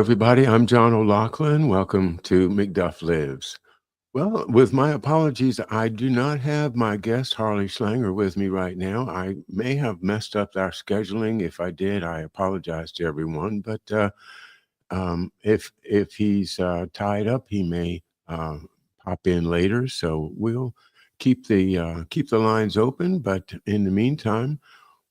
everybody. I'm John O'Loughlin. Welcome to McDuff Lives. Well, with my apologies, I do not have my guest Harley Schlanger with me right now. I may have messed up our scheduling. If I did, I apologize to everyone. But if he's tied up, he may pop in later. So we'll keep the lines open. But in the meantime,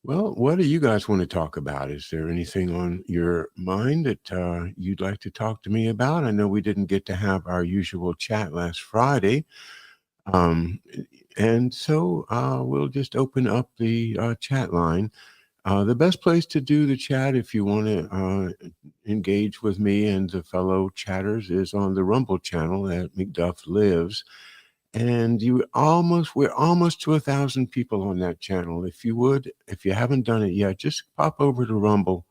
well, what do you guys want to talk about? Is there anything on your mind that you'd like to talk to me about? I know we didn't get to have our usual chat last Friday. Um, and so we'll just open up the chat line. The best place to do the chat if you want to engage with me and the fellow chatters is on the Rumble channel at McDuff Lives. And we're almost to 1,000 people on that channel. If you haven't done it yet, just pop over to Rumble,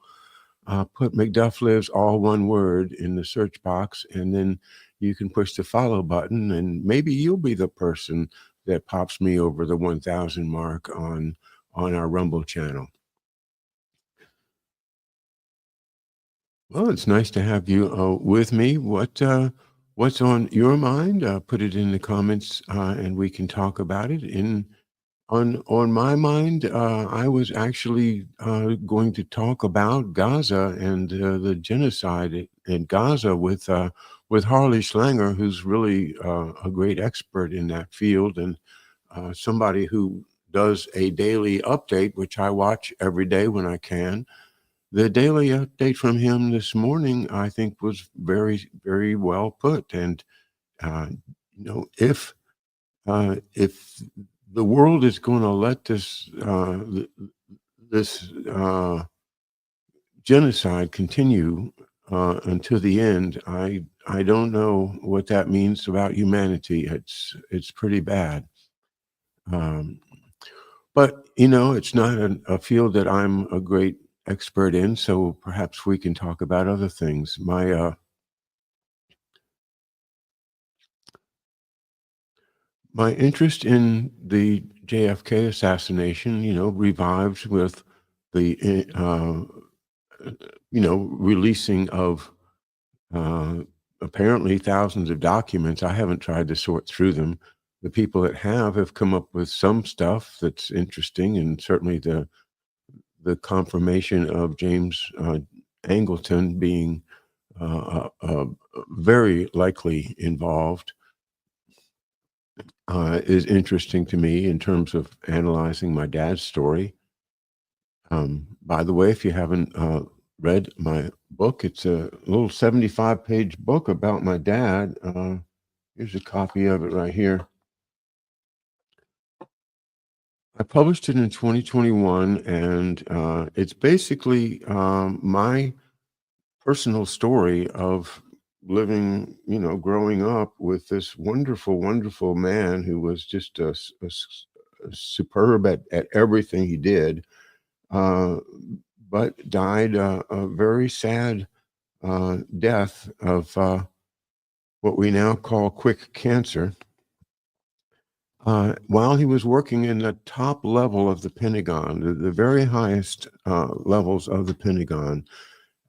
put McDuff Lives, all one word, in the search box, and then you can push the follow button, and maybe you'll be the person that pops me over the 1,000 mark on our Rumble channel. Well, it's nice to have you with me. What's on your mind? Put it in the comments, and we can talk about it. On my mind, I was actually going to talk about Gaza and the genocide in Gaza with Harley Schlanger, who's really a great expert in that field and somebody who does a daily update, which I watch every day when I can. The daily update from him this morning, I think, was very, very well put. And if the world is going to let this genocide continue until the end, I don't know what that means about humanity. It's pretty bad. But it's not a field that I'm a great expert in, so perhaps we can talk about other things. My interest in the JFK assassination, revived with the releasing of apparently thousands of documents. I haven't tried to sort through them. The people that have come up with some stuff that's interesting, and certainly the confirmation of James Angleton being very likely involved is interesting to me in terms of analyzing my dad's story. By the way, if you haven't read my book, it's a little 75-page book about my dad. Here's a copy of it right here. I published it in 2021, and it's basically my personal story of living, growing up with this wonderful, wonderful man who was just a superb at everything he did, but died a very sad death of what we now call quick cancer. While he was working in the top level of the Pentagon, the very highest levels of the Pentagon,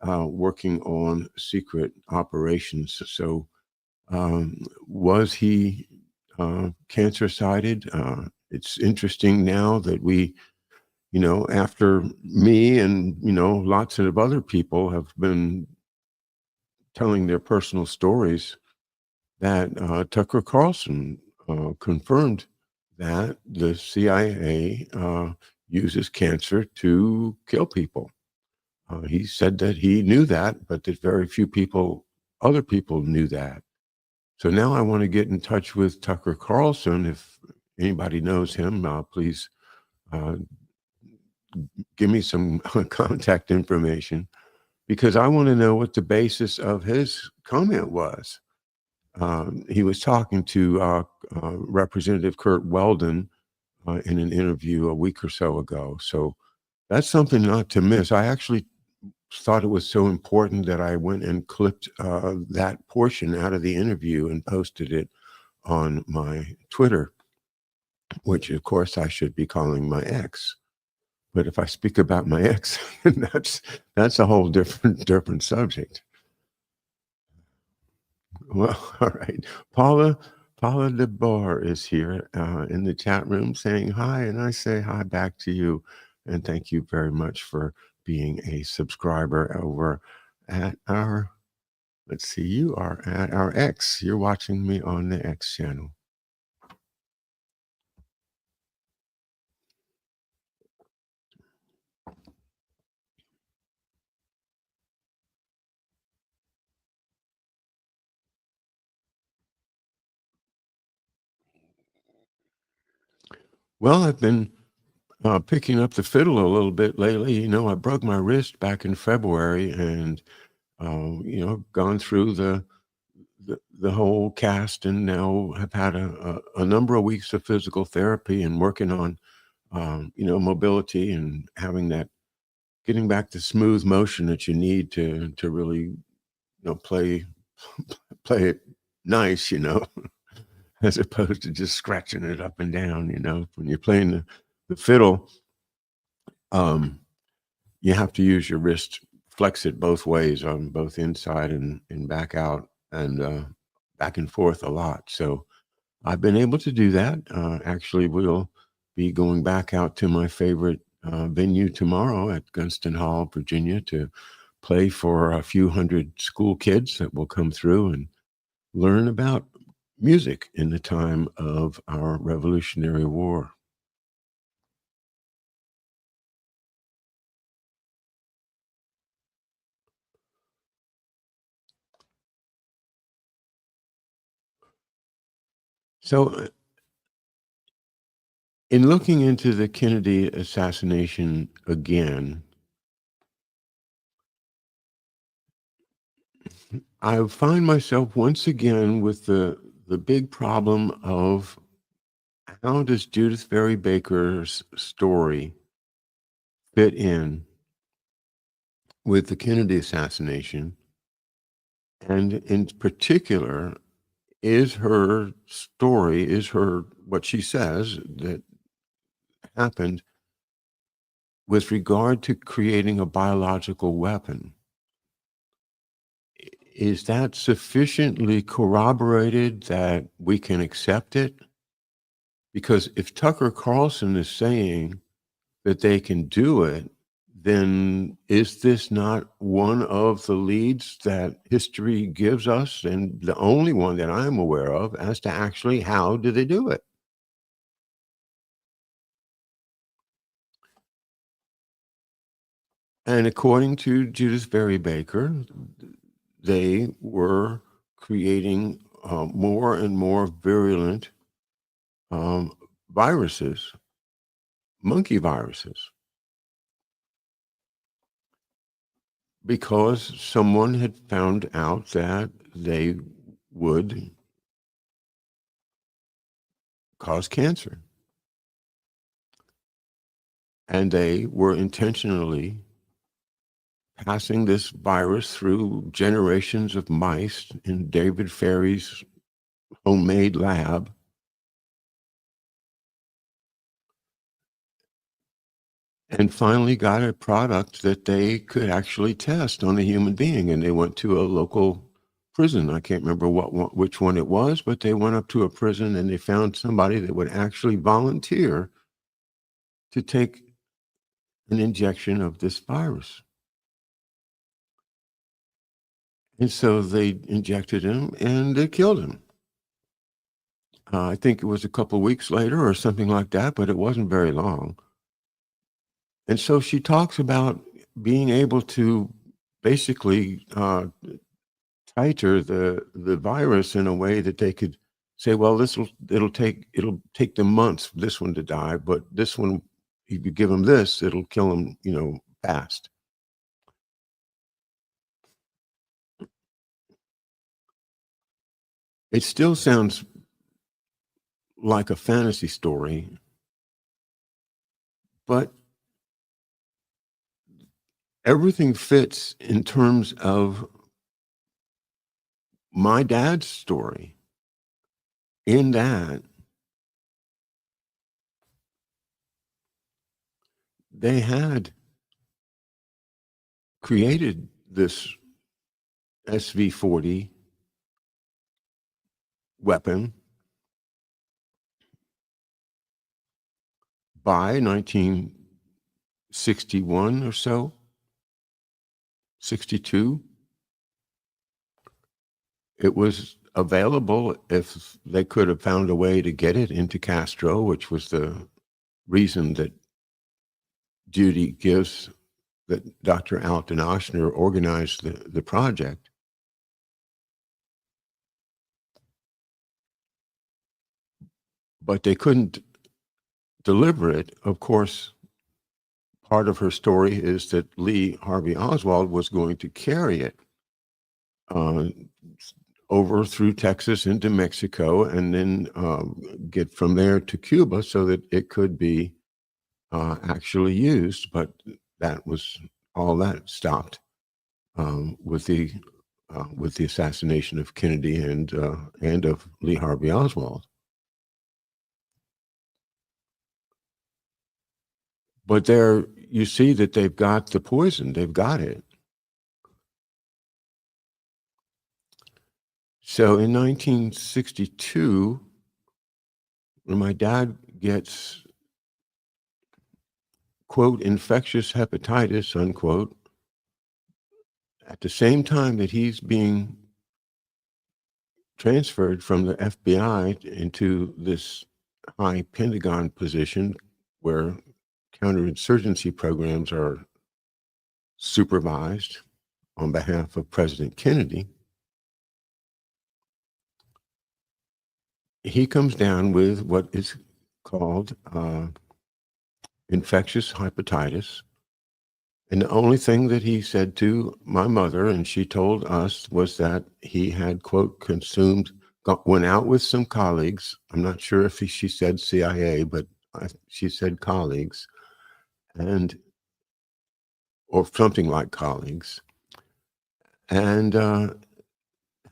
working on secret operations. So was he cancer-sided? It's interesting now that we, after me and, lots of other people have been telling their personal stories, that Tucker Carlson confirmed that the CIA uses cancer to kill people. He said that he knew that, but that very few other people knew that. So now I want to get in touch with Tucker Carlson. If anybody knows him, please give me some contact information, because I want to know what the basis of his comment was. He was talking to Representative Kurt Weldon in an interview a week or so ago. So that's something not to miss. I actually thought it was so important that I went and clipped that portion out of the interview and posted it on my Twitter, which of course I should be calling my ex. But if I speak about my ex, that's a whole different subject. Well, all right. Paula Paula DeBar is here in the chat room saying hi, and I say hi back to you. And thank you very much for being a subscriber over at our, let's see, you are at our X. You're watching me on the X channel. Well, I've been picking up the fiddle a little bit lately. You know, I broke my wrist back in February, and gone through the whole cast, and now have had a number of weeks of physical therapy and working on mobility and having that getting back the smooth motion that you need to really play play it nice, as opposed to just scratching it up and down. When you're playing the fiddle, um, you have to use your wrist, flex it both ways, on both inside and back out, and back and forth a lot. So I've been able to do that. Actually, we'll be going back out to my favorite venue tomorrow at Gunston Hall, Virginia, to play for a few hundred school kids that will come through and learn about music in the time of our Revolutionary War. So, in looking into the Kennedy assassination again, I find myself once again with the big problem of how does Judith Ferry Baker's story fit in with the Kennedy assassination? And in particular, is her story, is her what she says that happened with regard to creating a biological weapon? Is that sufficiently corroborated that we can accept it? Because if Tucker Carlson is saying that they can do it, then is this not one of the leads that history gives us, and the only one that I'm aware of, as to actually how do they do it? And according to Judith Berry Baker, they were creating more and more virulent um, viruses, monkey viruses, because someone had found out that they would cause cancer. And they were intentionally passing this virus through generations of mice in David Ferry's homemade lab. And finally got a product that they could actually test on a human being. And they went to a local prison. I can't remember which one it was, but they went up to a prison and they found somebody that would actually volunteer to take an injection of this virus. And so they injected him and they killed him. I think it was a couple weeks later or something like that, but it wasn't very long. And so she talks about being able to basically titer the virus in a way that they could say, well, it'll take them months for this one to die, but this one, if you give them this, it'll kill them, fast. It still sounds like a fantasy story, but everything fits in terms of my dad's story, in that they had created this SV40 weapon by 1961 or so, 62. It was available if they could have found a way to get it into Castro, which was the reason that Judy gives that Dr. Alton Ochsner organized the project. But they couldn't deliver it. Of course, part of her story is that Lee Harvey Oswald was going to carry it uh, over through Texas into Mexico and then get from there to Cuba so that it could be actually used. But that was all that stopped with the assassination of Kennedy and of Lee Harvey Oswald. But there, you see that they've got the poison. They've got it. So in 1962, when my dad gets, quote, infectious hepatitis, unquote, at the same time that he's being transferred from the FBI into this high Pentagon position where counterinsurgency programs are supervised on behalf of President Kennedy, he comes down with what is called infectious hepatitis. And the only thing that he said to my mother, and she told us, was that he had, quote, went out with some colleagues. I'm not sure if she said CIA, but she said colleagues, or something like colleagues, and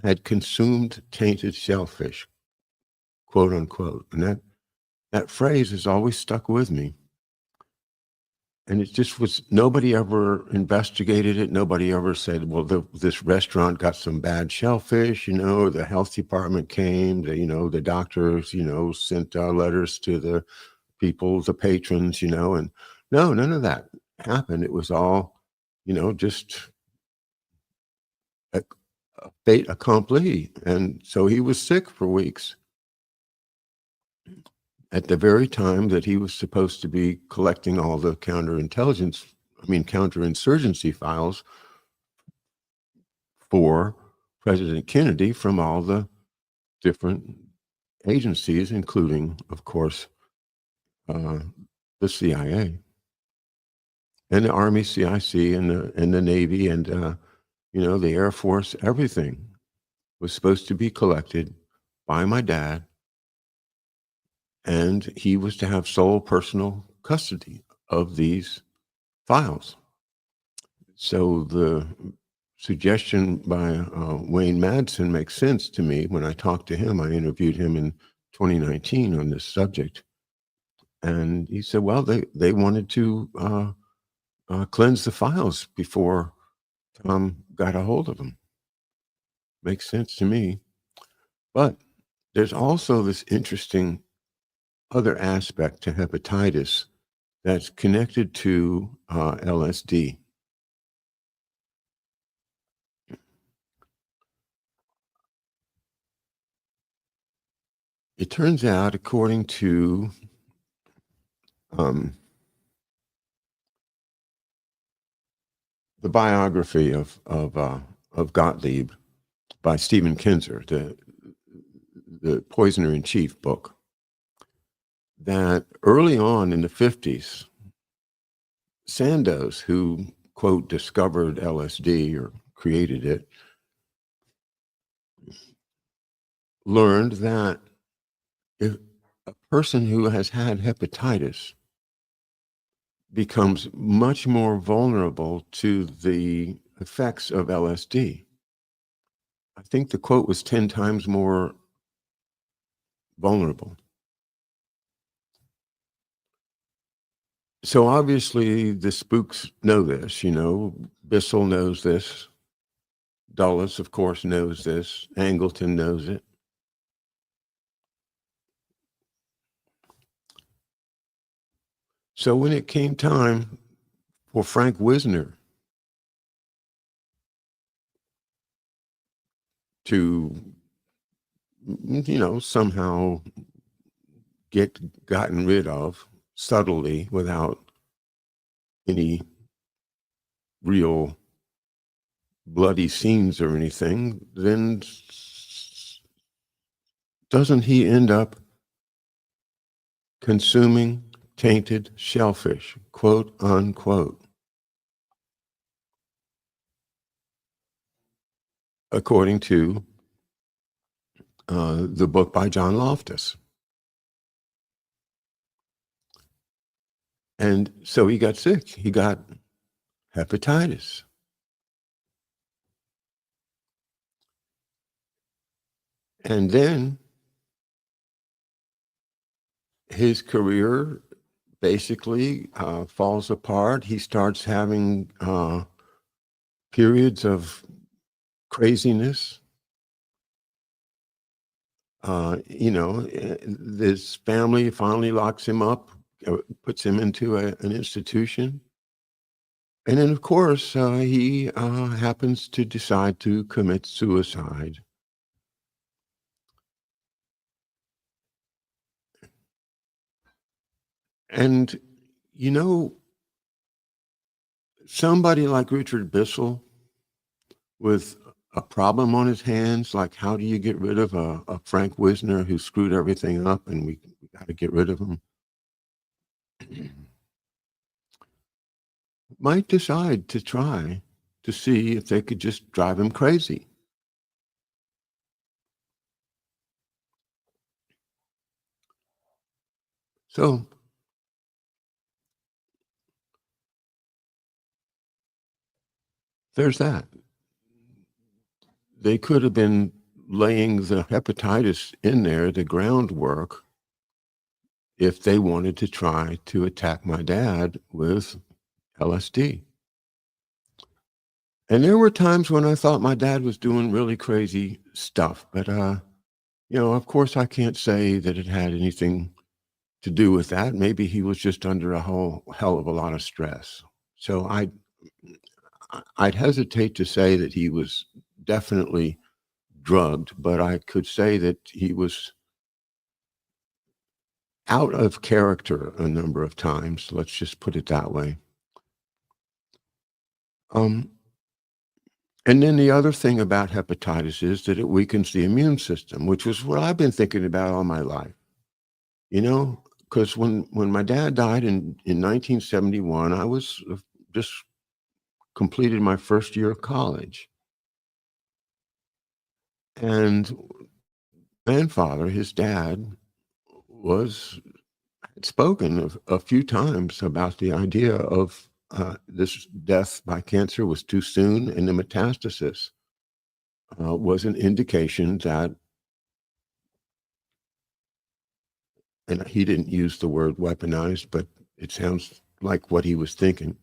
had consumed tainted shellfish, quote unquote. And that phrase has always stuck with me. And it just was, nobody ever investigated it. Nobody ever said, well, this restaurant got some bad shellfish, the health department came, the doctors, sent letters to the people, the patrons, and no, none of that happened. It was all, just a fait accompli. And so he was sick for weeks at the very time that he was supposed to be collecting all the counterinsurgency files for President Kennedy from all the different agencies, including, of course, the CIA and the Army CIC and the Navy and, the Air Force. Everything was supposed to be collected by my dad, and he was to have sole personal custody of these files. So the suggestion by Wayne Madsen makes sense to me. When I talked to him, I interviewed him in 2019 on this subject. And he said, well, they wanted to cleanse the files before Tom got a hold of them. Makes sense to me. But there's also this interesting other aspect to hepatitis that's connected to LSD. It turns out, according to the biography of Gottlieb by Stephen Kinzer, the Poisoner in Chief book, that early on in the 50s, Sandoz, who, quote, discovered LSD or created it, learned that if a person who has had hepatitis becomes much more vulnerable to the effects of LSD. I think the quote was 10 times more vulnerable. So obviously the spooks know this, Bissell knows this. Dulles, of course, knows this. Angleton knows it. So when it came time for Frank Wisner to, somehow gotten rid of subtly without any real bloody scenes or anything, then doesn't he end up consuming tainted shellfish, quote unquote, according to the book by John Loftus? And so he got sick. He got hepatitis. And then his career basically falls apart. He starts having periods of craziness. This family finally locks him up, puts him into an institution. And then, of course, he happens to decide to commit suicide. And, you know, somebody like Richard Bissell with a problem on his hands, like how do you get rid of a Frank Wisner who screwed everything up and we got to get rid of him, might decide to try to see if they could just drive him crazy. So there's that. They could have been laying the hepatitis in there, the groundwork, if they wanted to try to attack my dad with LSD. And there were times when I thought my dad was doing really crazy stuff, but of course I can't say that it had anything to do with that. Maybe he was just under a whole hell of a lot of stress. So I'd hesitate to say that he was definitely drugged, but I could say that he was out of character a number of times. Let's just put it that way. Um, and then the other thing about hepatitis is that it weakens the immune system, which was what I've been thinking about all my life. Because when my dad died in 1971, I was just completed my first year of college. And grandfather, his dad, was had spoken a few times about the idea of this death by cancer was too soon, and the metastasis was an indication that, and he didn't use the word weaponized, but it sounds like what he was thinking.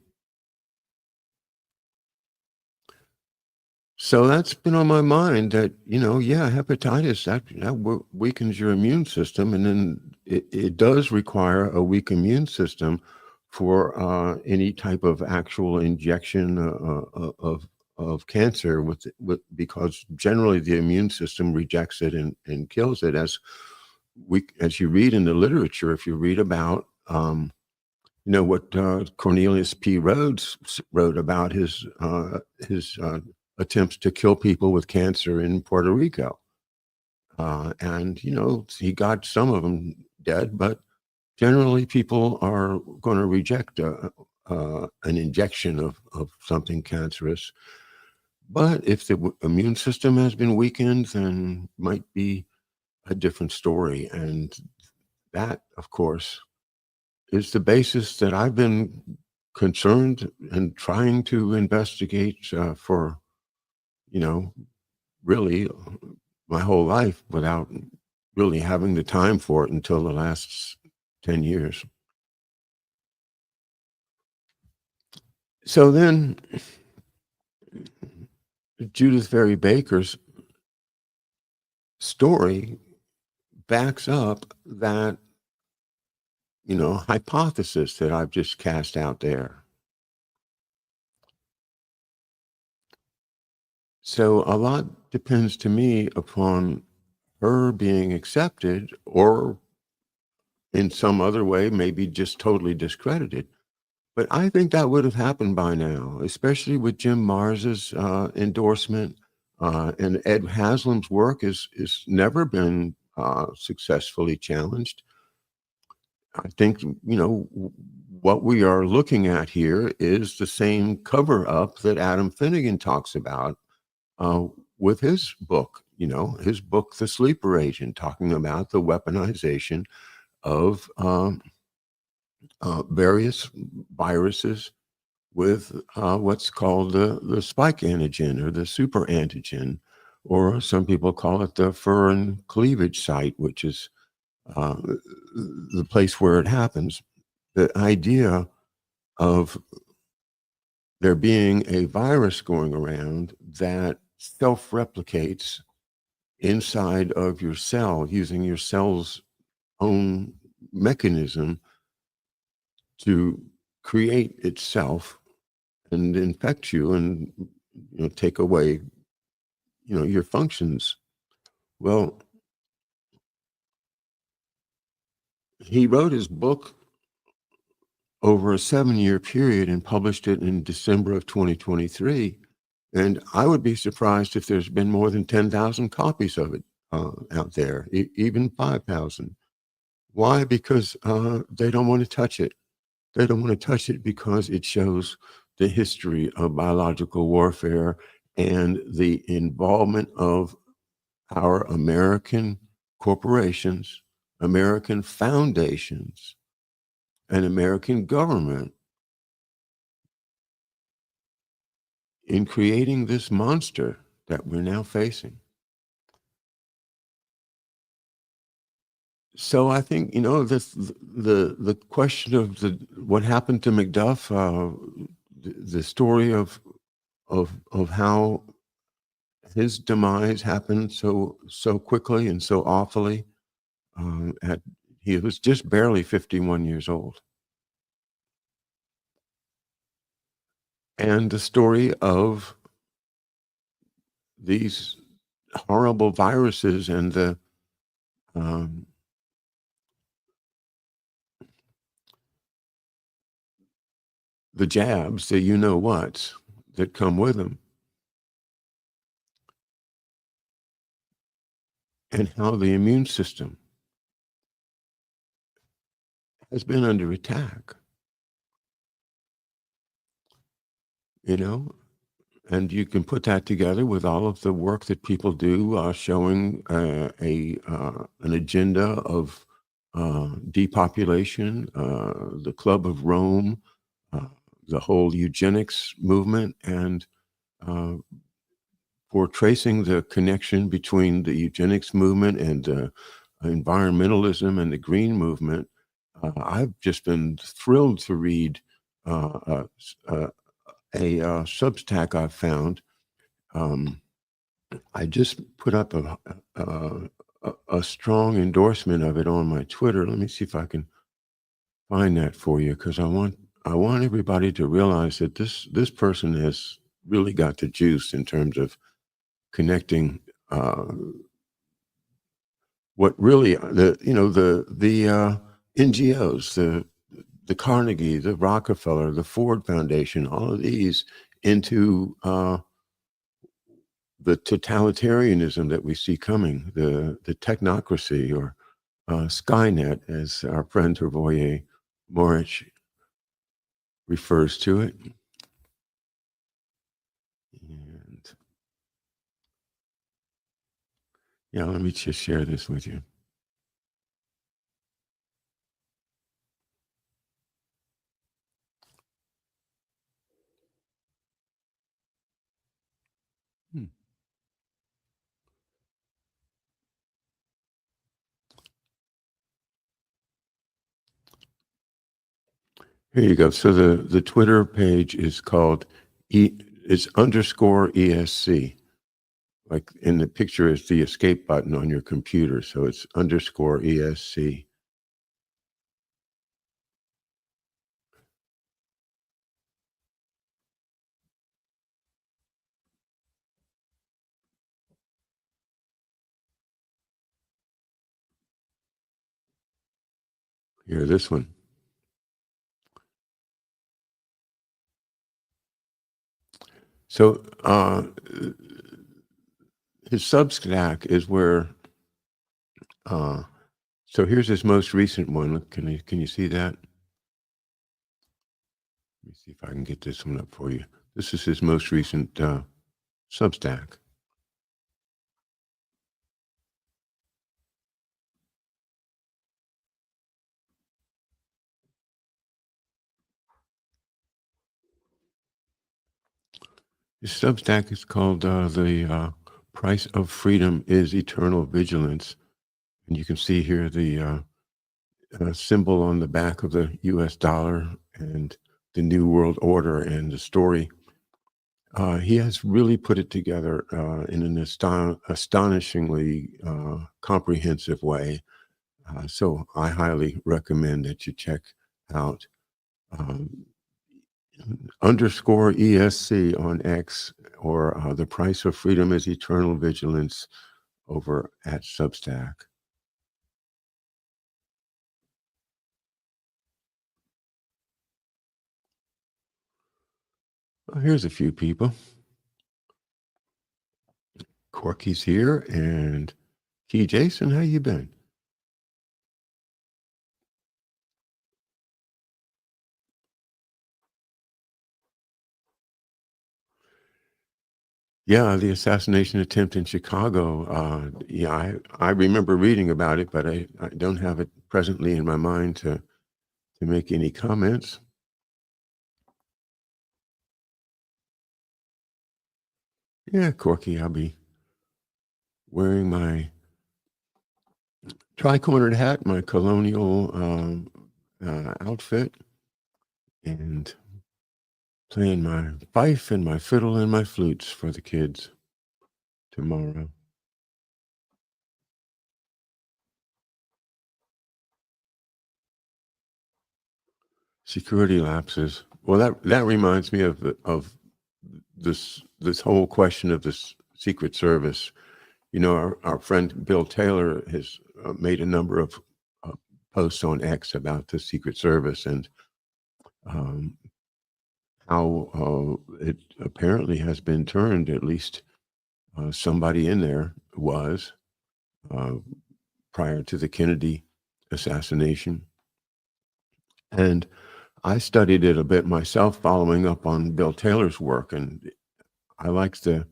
So that's been on my mind that, yeah, hepatitis, that weakens your immune system. And then it does require a weak immune system for any type of actual injection of cancer because generally the immune system rejects it and kills it. As you read in the literature, if you read about, what Cornelius P. Rhodes wrote about his attempts to kill people with cancer in Puerto Rico. And, he got some of them dead, but generally people are going to reject an injection of something cancerous. But if the immune system has been weakened, then might be a different story. And that, of course, is the basis that I've been concerned and trying to investigate for, you know, really my whole life without really having the time for it until the last 10 years. So then Judith Vary Baker's story backs up that hypothesis that I've just cast out there. So a lot depends to me upon her being accepted or in some other way, maybe just totally discredited. But I think that would have happened by now, especially with Jim Mars's endorsement. And Ed Haslam's work is never been successfully challenged. I think, what we are looking at here is the same cover up that Adam Finnegan talks about uh, with his book, The Sleeper Agent, talking about the weaponization of various viruses with what's called the spike antigen or the super antigen, or some people call it the furin cleavage site, which is uh, the place where it happens. The idea of there being a virus going around that self replicates inside of your cell using your cell's own mechanism to create itself and infect you and take away your functions. Well, he wrote his book over a 7-year period and published it in December of 2023. And I would be surprised if there's been more than 10,000 copies of it out there, even 5,000. Why? Because they don't want to touch it. They don't want to touch it because it shows the history of biological warfare and the involvement of our American corporations, American foundations, and American government in creating this monster that we're now facing. So I think the question of what happened to Macduff, the story of how his demise happened so quickly and so awfully. At He was just barely 51 years old, and the story of these horrible viruses and um, the jabs, the whats that come with them, and how the immune system has been under attack. You know, and you can put that together with all of the work that people do, showing an agenda of depopulation, the Club of Rome, uh, the whole eugenics movement, and uh, for tracing the connection between the eugenics movement and environmentalism and the green movement. I've just been thrilled to read a Substack I've found. Um, I just put up a strong endorsement of it on my Twitter. Let me see if I can find that for you, because I want everybody to realize that this person has really got the juice in terms of connecting what really the NGOs, the Carnegie, the Rockefeller, the Ford Foundation, all of these into the totalitarianism that we see coming, the technocracy, or Skynet, as our friend Hervoye Morich refers to it. And yeah, let me just share this with you. Hmm. Here you go. So the Twitter page is called it's underscore ESC. Like in the picture is the escape button on your computer. So it's underscore ESC. Here, this one. So his Substack is where. So here's his most recent one. Can you see that? Let me see if I can get this one up for you. This is his most recent Substack. His Substack is called The Price of Freedom is Eternal Vigilance. And you can see here the symbol on the back of the US dollar and the New World Order and the story. He has really put it together in an astonishingly comprehensive way. So I highly recommend that you check out _ESC on X or The Price of Freedom is Eternal Vigilance over at Substack. Well, here's a few people. Corky's here, and Key Jason, how you been? Yeah, the assassination attempt in Chicago. Yeah, I remember reading about it, but I don't have it presently in my mind to make any comments. Yeah, Corky, I'll be wearing my tri-cornered hat, my colonial outfit, and playing my fife and my fiddle and my flutes for the kids tomorrow. Security lapses. Well, that reminds me of this whole question of this Secret Service. You know, our friend Bill Taylor has made a number of posts on X about the Secret Service and how it apparently has been turned. At least somebody in there was prior to the Kennedy assassination. And I studied it a bit myself, following up on Bill Taylor's work, and I like the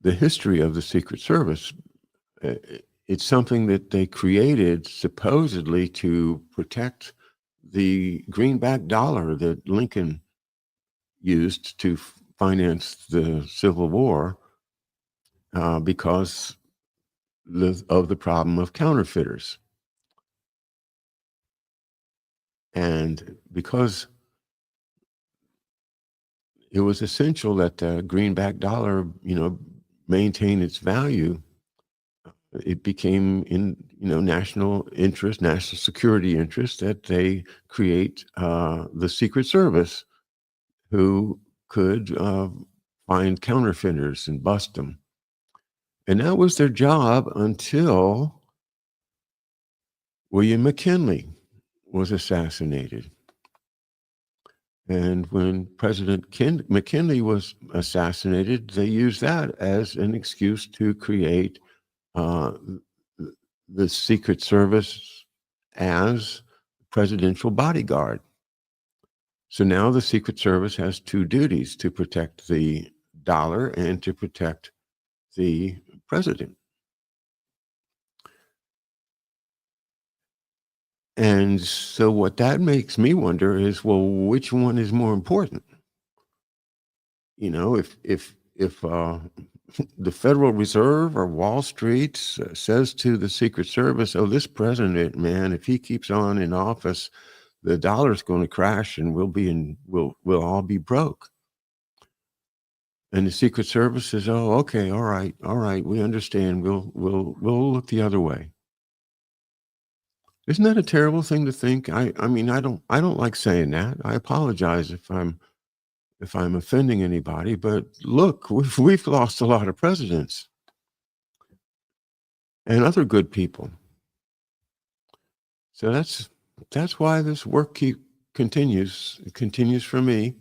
history of the Secret Service. It's something that they created supposedly to protect the greenback dollar that Lincoln used to finance the Civil War because of the problem of counterfeiters. And because it was essential that the greenback dollar, maintain its value, it became in national interest, national security interest, that they create the Secret Service, who could find counterfeiters and bust them. And that was their job until William McKinley was assassinated. And when President McKinley was assassinated, they used that as an excuse to create the Secret Service as presidential bodyguard. So now the Secret Service has two duties: to protect the dollar and to protect the president. And so what that makes me wonder is, well, which one is more important? If the Federal Reserve or Wall Street says to the Secret Service, "Oh, this president, man, if he keeps on in office, the dollar's going to crash, and we'll all be broke." And the Secret Service says, "Oh, okay, all right, we understand. We'll look the other way." Isn't that a terrible thing to think? I mean, I don't like saying that. I apologize if I'm offending anybody, but look, we've lost a lot of presidents. and other good people. So that's why this work continues. It continues for me,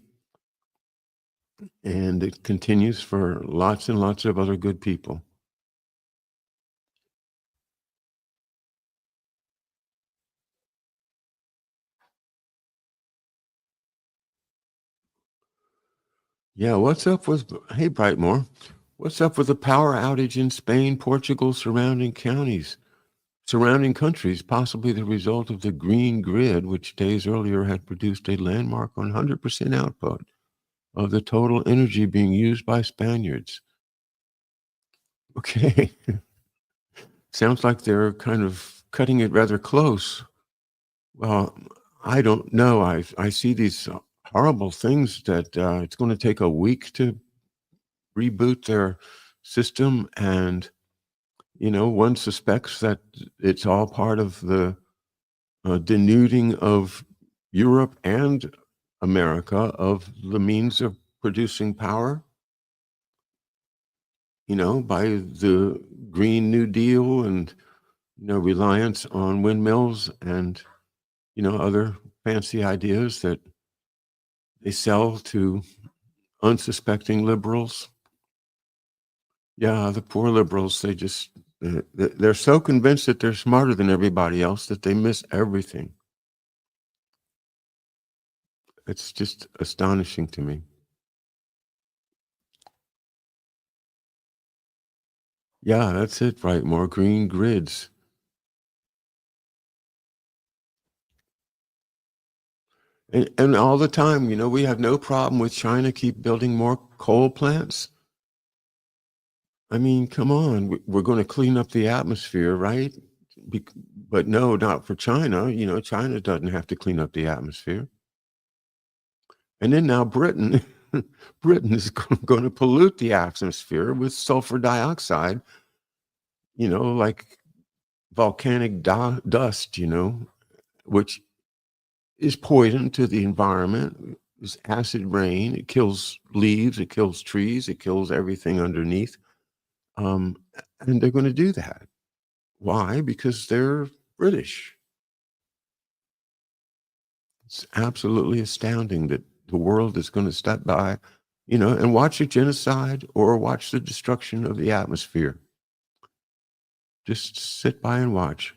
and it continues for lots and lots of other good people. Yeah, what's up with hey Brightmore? What's up with the power outage in Spain, Portugal, surrounding countries, possibly the result of the green grid, which days earlier had produced a landmark 100% output of the total energy being used by Spaniards. Okay. Sounds like they're kind of cutting it rather close. Well, I don't know. I see these horrible things that it's going to take a week to reboot their system, and one suspects that it's all part of the denuding of Europe and America of the means of producing power. By the Green New Deal and reliance on windmills and other fancy ideas that they sell to unsuspecting liberals. Yeah, the poor liberals, they're so convinced that they're smarter than everybody else that they miss everything. It's just astonishing to me. Yeah, that's it, right? More green grids. And all the time, we have no problem with China keep building more coal plants. I mean, come on, we're going to clean up the atmosphere, right? Bec- But no, not for China. China doesn't have to clean up the atmosphere. And then now Britain, Britain is going to pollute the atmosphere with sulfur dioxide, like volcanic dust, which is poison to the environment. It's acid rain. It kills leaves. It kills trees. It kills everything underneath. Um, and they're going to do that. Why? Because they're British. It's absolutely astounding that the world is going to step by, and watch a genocide or watch the destruction of the atmosphere. Just sit by and watch.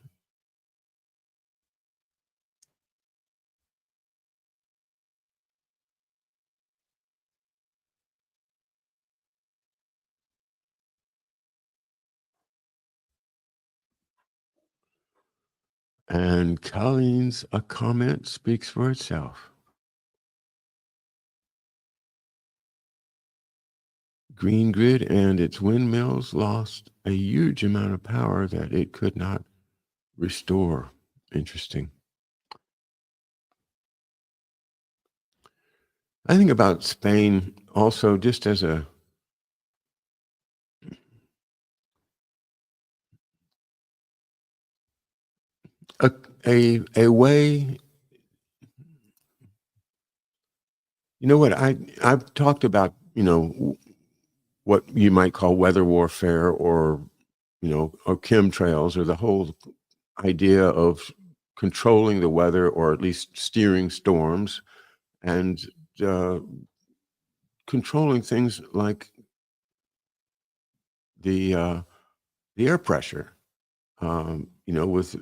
And Colleen's a comment speaks for itself. Green Grid and its windmills lost a huge amount of power that it could not restore. Interesting. I think about Spain also just as a a way. You know what? I've talked about, what you might call weather warfare, or or chemtrails, or the whole idea of controlling the weather, or at least steering storms, and uh, controlling things like the uh, the air pressure. With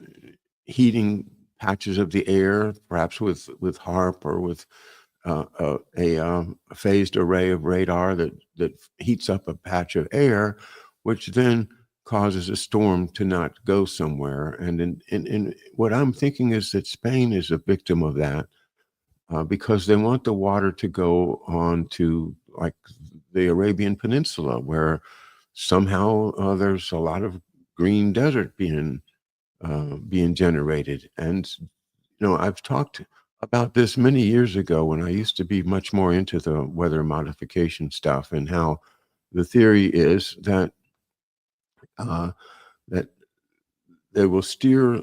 heating patches of the air, perhaps with HARP, or with a phased array of radar that heats up a patch of air, which then causes a storm to not go somewhere. And what I'm thinking is that Spain is a victim of that, because they want the water to go on to, like, the Arabian Peninsula, where somehow there's a lot of green desert being generated. And I've talked about this many years ago when I used to be much more into the weather modification stuff, and how the theory is uh, that they will steer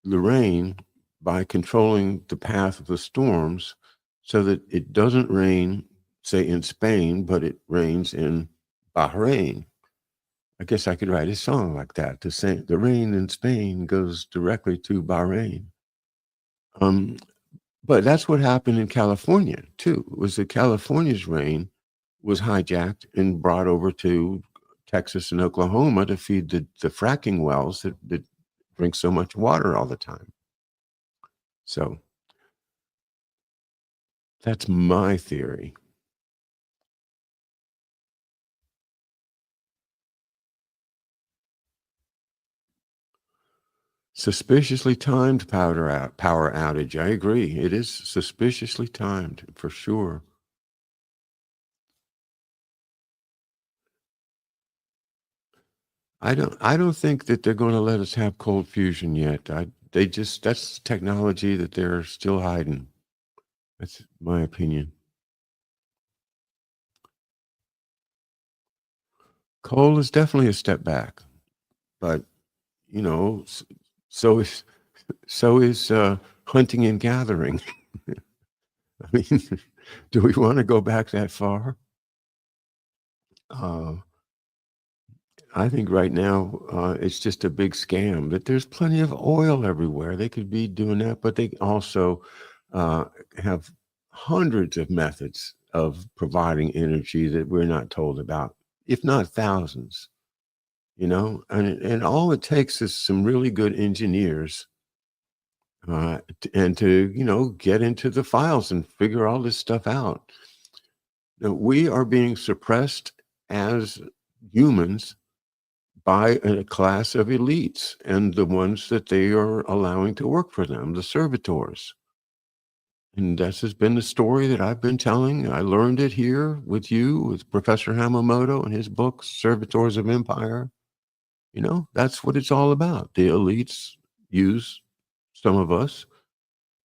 the rain by controlling the path of the storms, so that it doesn't rain, say, in Spain, but it rains in Bahrain. I guess I could write a song like that. The rain in Spain goes directly to Bahrain. Um, but that's what happened in California too. Was that California's rain was hijacked and brought over to Texas and Oklahoma to feed the fracking wells that drink so much water all the time. So that's my theory. Suspiciously timed power outage. I agree. It is suspiciously timed for sure. I don't think that they're going to let us have cold fusion yet. That's technology that they're still hiding. That's my opinion. Coal is definitely a step back, but you know, so is hunting and gathering. I mean, do we want to go back that far? Uh, I think right now it's just a big scam. That there's plenty of oil everywhere. They could be doing that, but they also uh, have hundreds of methods of providing energy that we're not told about, if not thousands. And all it takes is some really good engineers and to get into the files and figure all this stuff out. Now, we are being suppressed as humans by a class of elites and the ones that they are allowing to work for them, the servitors. And this has been the story that I've been telling. I learned it here with you, with Professor Hamamoto and his book, Servitors of Empire. That's what it's all about. The elites use some of us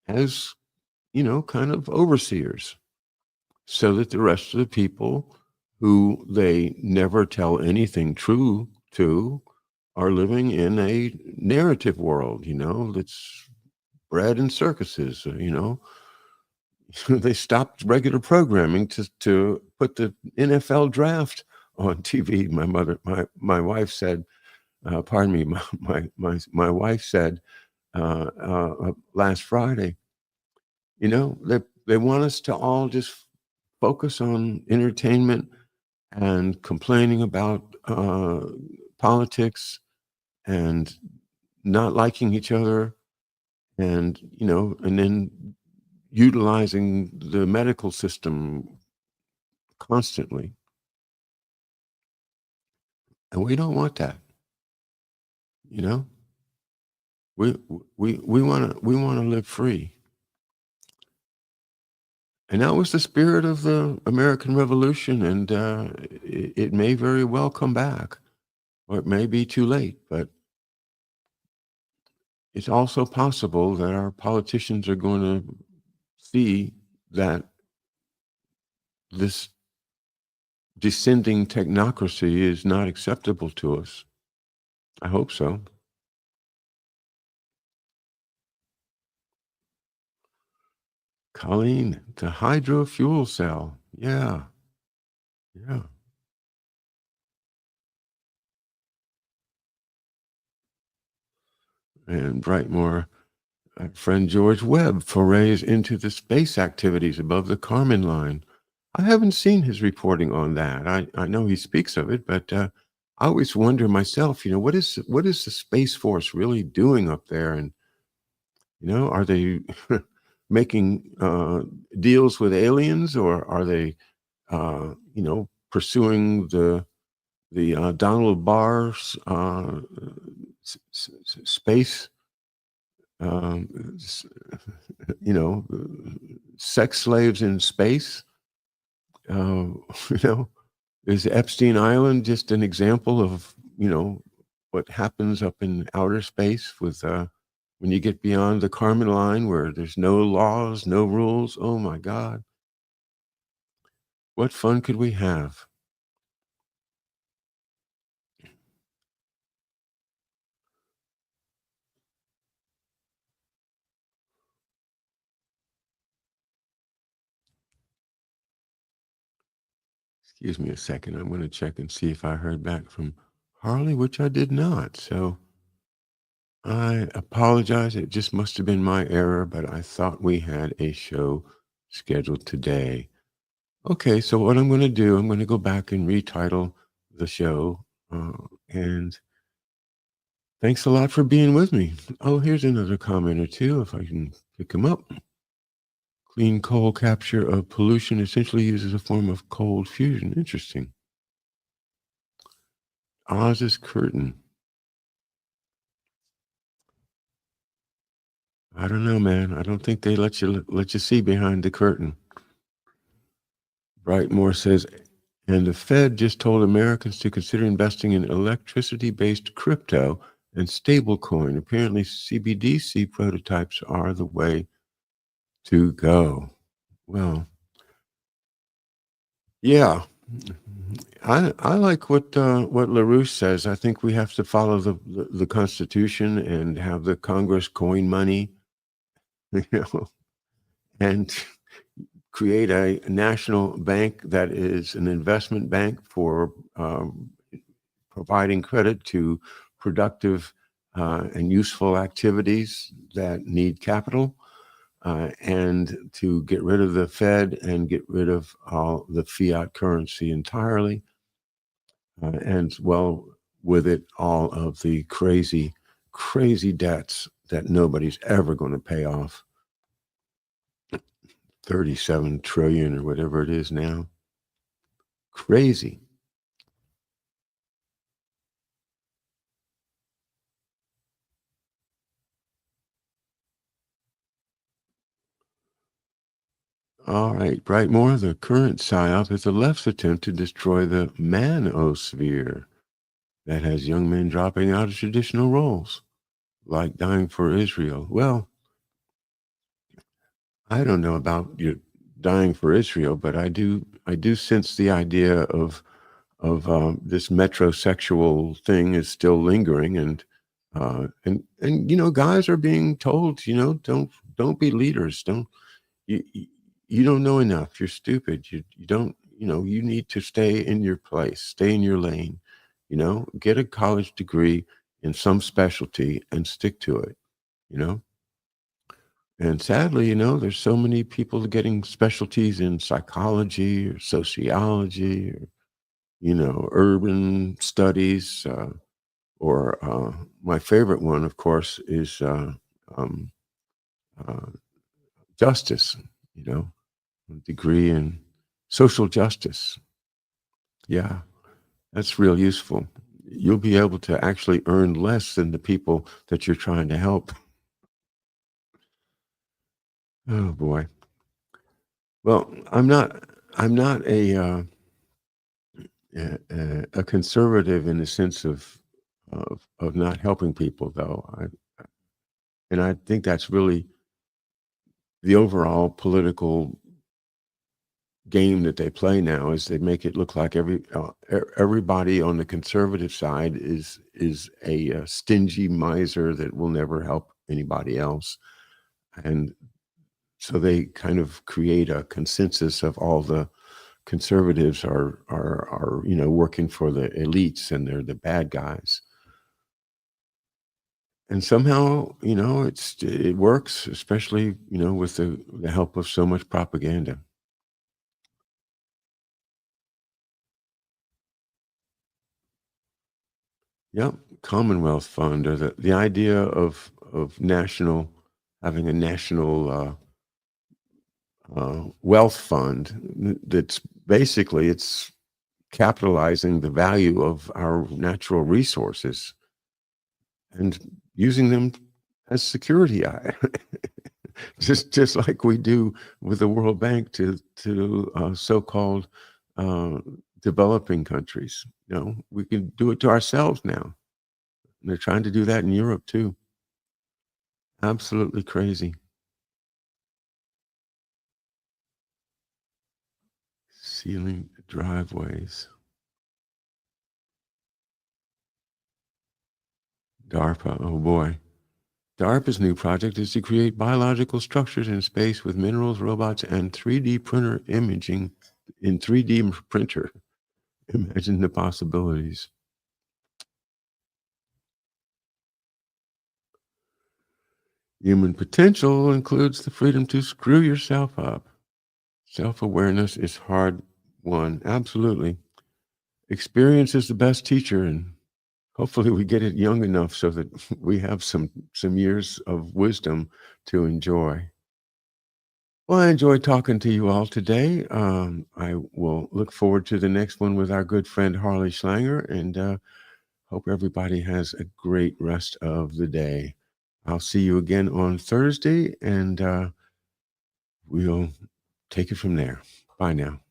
as, kind of overseers so that the rest of the people who they never tell anything true to are living in a narrative world, that's bred in circuses, they stopped regular programming to put the NFL draft on TV. My wife said, pardon me, my wife said last Friday, they want us to all just focus on entertainment and complaining about politics and not liking each other and then utilizing the medical system constantly. And we don't want that, you know? We want to live free. And that was the spirit of the American Revolution, and it may very well come back, or it may be too late. But it's also possible that our politicians are going to see that this descending technocracy is not acceptable to us. I hope so. Colleen, the hydro fuel cell. Yeah, yeah. And Brightmore, friend George Webb forays into the space activities above the Kármán line. I haven't seen his reporting on that. I know he speaks of it, but I always wonder myself, what is the Space Force really doing up there? And, are they making deals with aliens, or are they, pursuing the Donald Barr's space, um, s- you know, sex slaves in space? Uh, you know, is Epstein Island just an example of what happens up in outer space with when you get beyond the Kármán line, where there's no laws, no rules? Oh my God, what fun could we have? Excuse me a second. I'm going to check and see if I heard back from Harley, which I did not. So I apologize. It just must have been my error, but I thought we had a show scheduled today. Okay, so what I'm going to do, I'm going to go back and retitle the show. And thanks a lot for being with me. Oh, here's another comment or two, if I can pick them up. Clean coal capture of pollution essentially uses a form of cold fusion. Interesting. Oz's curtain. I don't know, man. I don't think they let you see behind the curtain. Brightmore says, and the Fed just told Americans to consider investing in electricity-based crypto and stablecoin. Apparently, CBDC prototypes are the way to go. Well, yeah, I like what LaRouche says. I think we have to follow the Constitution and have the Congress coin money, you know, and create a national bank that is an investment bank for providing credit to productive and useful activities that need capital, and to get rid of the Fed and get rid of all the fiat currency entirely, and well, with it, all of the crazy, crazy debts that nobody's ever going to pay off. 37 trillion or whatever it is now. Crazy. All right, Brightmore, the current PSYOP is the left's attempt to destroy the manosphere that has young men dropping out of traditional roles, like dying for Israel. Well, I don't know about you dying for Israel, but I do sense the idea of this metrosexual thing is still lingering, and guys are being told, don't be leaders, don't you you don't know enough, you're stupid, you don't, you need to stay in your place, stay in your lane, get a college degree in some specialty and stick to it, you know and sadly, there's so many people getting specialties in psychology or sociology or urban studies, or my favorite one, of course, is um, uh, justice, you know a degree in social justice. Yeah, that's real useful. You'll be able to actually earn less than the people that you're trying to help. Oh boy. Well, I'm not a conservative in the sense of not helping people, though. And I think that's really the overall political game that they play now, is they make it look like everybody on the conservative side is a stingy miser that will never help anybody else, and so they kind of create a consensus of all the conservatives are working for the elites and they're the bad guys. And somehow, it works, especially, with the help of so much propaganda. Yep, Commonwealth Fund, or the idea of national having a national wealth fund that's basically it's capitalizing the value of our natural resources and using them as security, just like we do with the World Bank to so-called uh, developing countries. We can do it to ourselves now. And they're trying to do that in Europe too. Absolutely crazy. Sealing driveways. DARPA. Oh boy. DARPA's new project is to create biological structures in space with minerals, robots, and 3D printer imaging in 3D printer. Imagine the possibilities. Human potential includes the freedom to screw yourself up. Self awareness is hard won. Absolutely. Experience is the best teacher, and hopefully we get it young enough so that we have some years of wisdom to enjoy. Well, I enjoyed talking to you all today. I will look forward to the next one with our good friend Harley Schlanger, and hope everybody has a great rest of the day. I'll see you again on Thursday, and we'll take it from there. Bye now.